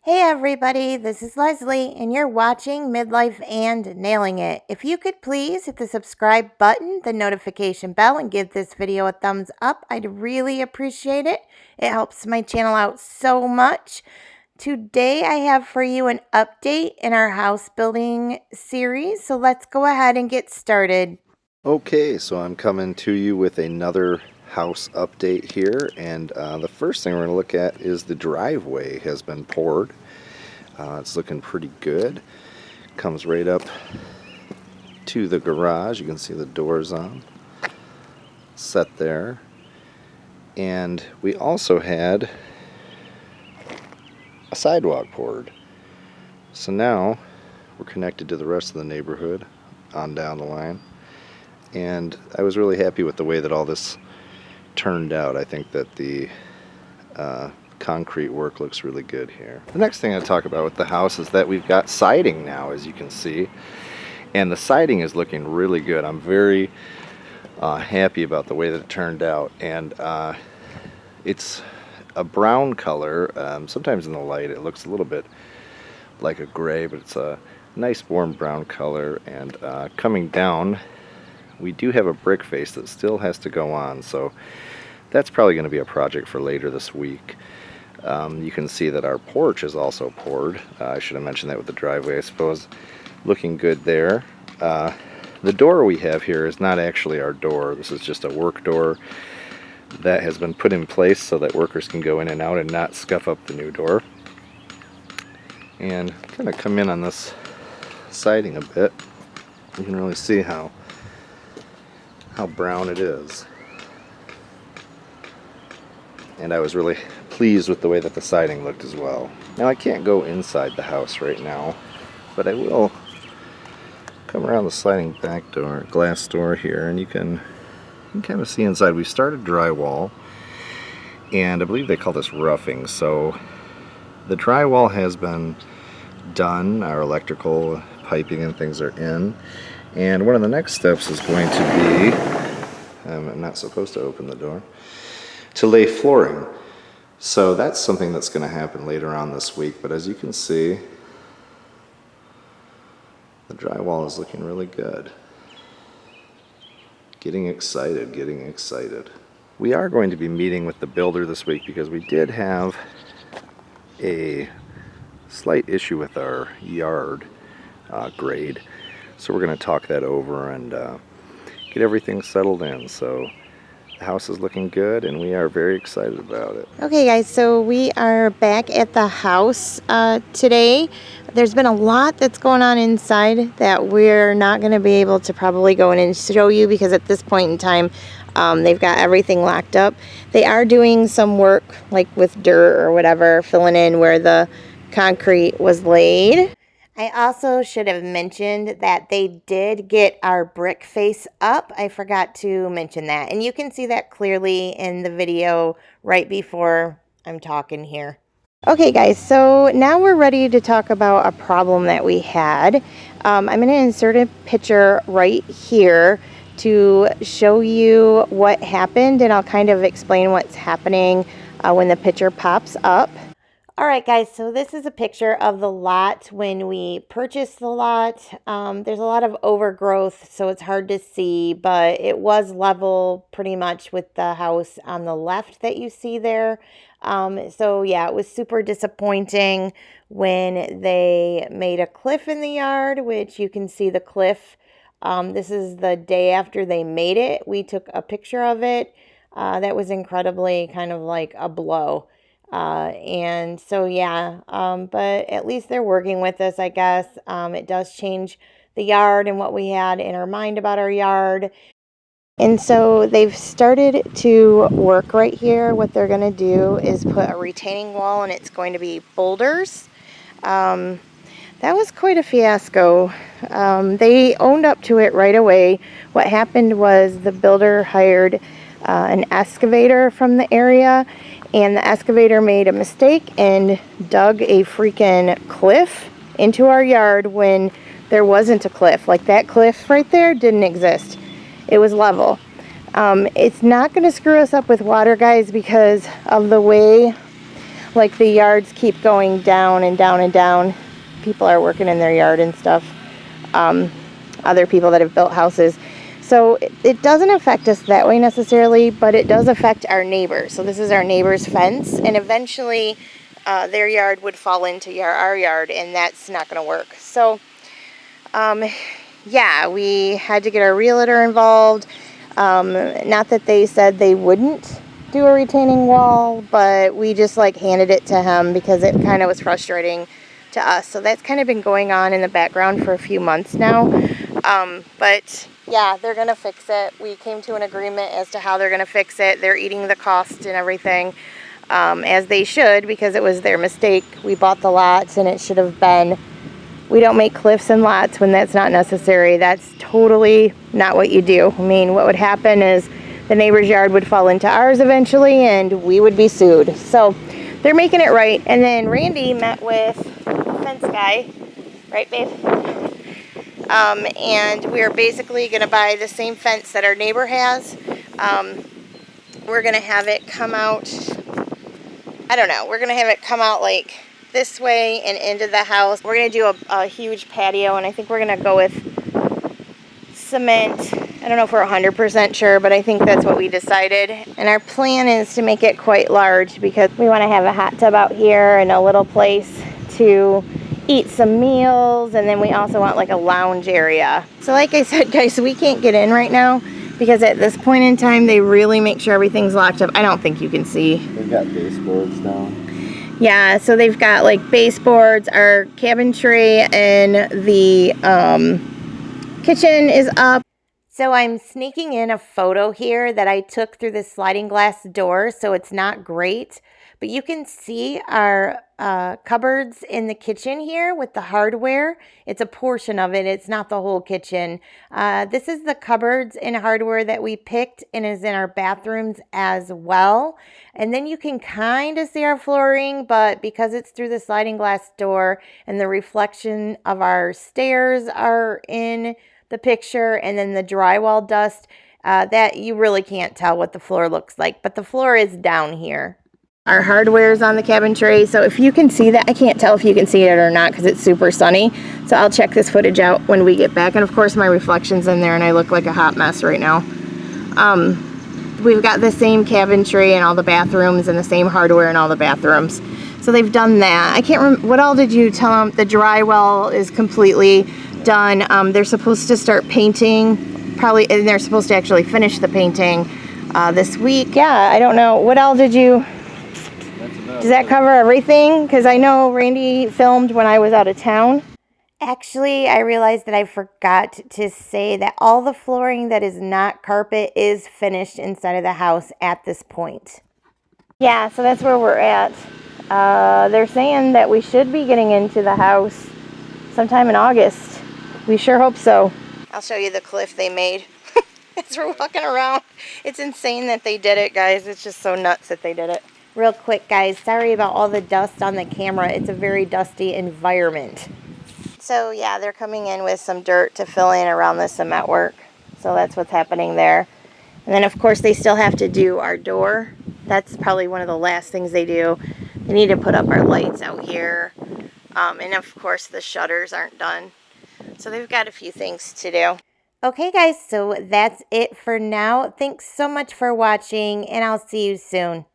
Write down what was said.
Hey everybody, this is Leslie, and you're watching Midlife and Nailing It. If you could please hit the subscribe button, the notification bell, and give this video a thumbs up, I'd really appreciate it. It helps my channel out so much. Today I have for you an update in our house building series, so let's go ahead and get started. Okay, so I'm coming to you with another house update here, and the first thing we're going to look at is the driveway has been poured. It's looking pretty good. Comes right up to the garage. You can see the doors on set there, and we also had a sidewalk poured. So now we're connected to the rest of the neighborhood on down the line. And I was really happy with the way that all this turned out. I think that the concrete work looks really good here. The next thing I talk about with the house is that we've got siding now, as you can see. And the siding is looking really good. I'm very happy about the way that it turned out. And it's a brown color. Sometimes in the light it looks a little bit like a gray, but it's a nice warm brown color. And coming down, we do have a brick face that still has to go on, so that's probably going to be a project for later this week. You can see that our porch is also poured. I should have mentioned that with the driveway, I suppose. Looking good there. The door we have here is not actually our door. This is just a work door that has been put in place so that workers can go in and out and not scuff up the new door. And kind of come in on this siding a bit. You can really see how brown it is. And I was really pleased with the way that the siding looked as well. Now I can't go inside the house right now, but I will come around the sliding back door, glass door here, and you can kind of see inside. We started drywall, and I believe they call this roughing. So the drywall has been done, our electrical piping and things are in. And one of the next steps is going to be, I'm not supposed to open the door, to lay flooring. So that's something that's going to happen later on this week. But as you can see, the drywall is looking really good. Getting excited, getting excited. We are going to be meeting with the builder this week because we did have a slight issue with our yard grade. So we're going to talk that over and get everything settled in. So the house is looking good and we are very excited about it. Okay guys, so we are back at the house today. There's been a lot that's going on inside that we're not going to be able to probably go in and show you because at this point in time they've got everything locked up. They are doing some work like with dirt or whatever, filling in where the concrete was laid. I also should have mentioned that they did get our brick face up. I forgot to mention that. And you can see that clearly in the video right before I'm talking here. Okay guys, so now we're ready to talk about a problem that we had. I'm going to insert a picture right here to show you what happened, and I'll kind of explain what's happening when the picture pops up. Alright guys, so this is a picture of the lot when we purchased the lot. There's a lot of overgrowth, so it's hard to see, but it was level pretty much with the house on the left that you see there. So yeah, it was super disappointing when they made a cliff in the yard, which you can see the cliff. This is the day after they made it. We took a picture of it. That was incredibly kind of like a blow. And so yeah, but at least they're working with us, I guess. It does change the yard and what we had in our mind about our yard. And so they've started to work right here. What they're going to do is put a retaining wall, and it's going to be boulders. That was quite a fiasco. They owned up to it right away. What happened was the builder hired an excavator from the area, and the excavator made a mistake and dug a freaking cliff into our yard when there wasn't a cliff. Like that cliff right there didn't exist. It was level. It's not going to screw us up with water, guys, because of the way like the yards keep going down and down and down. People are working in their yard and stuff. Other people that have built houses. So it doesn't affect us that way necessarily, but it does affect our neighbors. So this is our neighbor's fence, and eventually their yard would fall into our yard, and that's not going to work. So yeah, we had to get our realtor involved. Not that they said they wouldn't do a retaining wall, but we just like handed it to him because it kind of was frustrating to us. So that's kind of been going on in the background for a few months now. But yeah, they're gonna fix it. We came to an agreement as to how they're gonna fix it. They're eating the cost and everything, as they should, because it was their mistake. We bought the lots and it should have been, we don't make cliffs and lots when that's not necessary. That's totally not what you do. I mean, what would happen is the neighbor's yard would fall into ours eventually and we would be sued. So they're making it right. And then Randy met with the fence guy, right babe? And we're basically gonna buy the same fence that our neighbor has. We're gonna have it come out, I don't know, we're gonna have it come out like this way and into the house. We're gonna do a huge patio, and I think we're gonna go with cement. I don't know if we're 100% sure, but I think that's what we decided. And our plan is to make it quite large because we want to have a hot tub out here and a little place to eat some meals, and then we also want like a lounge area. So like I said, guys, we can't get in right now because at this point in time they really make sure everything's locked up. I don't think you can see. They've got baseboards down. Yeah, so they've got like baseboards, our cabinetry, and the kitchen is up. So I'm sneaking in a photo here that I took through the sliding glass door, so it's not great. But you can see our cupboards in the kitchen here with the hardware. It's a portion of it. It's not the whole kitchen. This is the cupboards and hardware that we picked and is in our bathrooms as well. And then you can kind of see our flooring, but because it's through the sliding glass door and the reflection of our stairs are in the picture, and then the drywall dust, that you really can't tell what the floor looks like, but the floor is down here. Our hardware is on the cabin tray, so if you can see that, I can't tell if you can see it or not because it's super sunny, so I'll check this footage out when we get back. And of course my reflection's in there and I look like a hot mess right now. We've got the same cabin tray in all the bathrooms and the same hardware in all the bathrooms, so they've done that. I can't remember, what all did you tell them? The drywall is completely done. They're supposed to start painting probably, and they're supposed to actually finish the painting this week. Yeah, I don't know, what all did you, does that cover everything? Because I know Randy filmed when I was out of town. Actually, I realized that I forgot to say that all the flooring that is not carpet is finished inside of the house at this point. Yeah, so that's where we're at. They're saying that we should be getting into the house sometime in August. We sure hope so. I'll show you the cliff they made as we're walking around. It's insane that they did it, guys. It's just so nuts that they did it. Real quick, guys, sorry about all the dust on the camera. It's a very dusty environment. So yeah, they're coming in with some dirt to fill in around the cement work. So that's what's happening there. And then of course they still have to do our door. That's probably one of the last things they do. They need to put up our lights out here. And of course the shutters aren't done. So they've got a few things to do. Okay guys, so that's it for now. Thanks so much for watching, and I'll see you soon.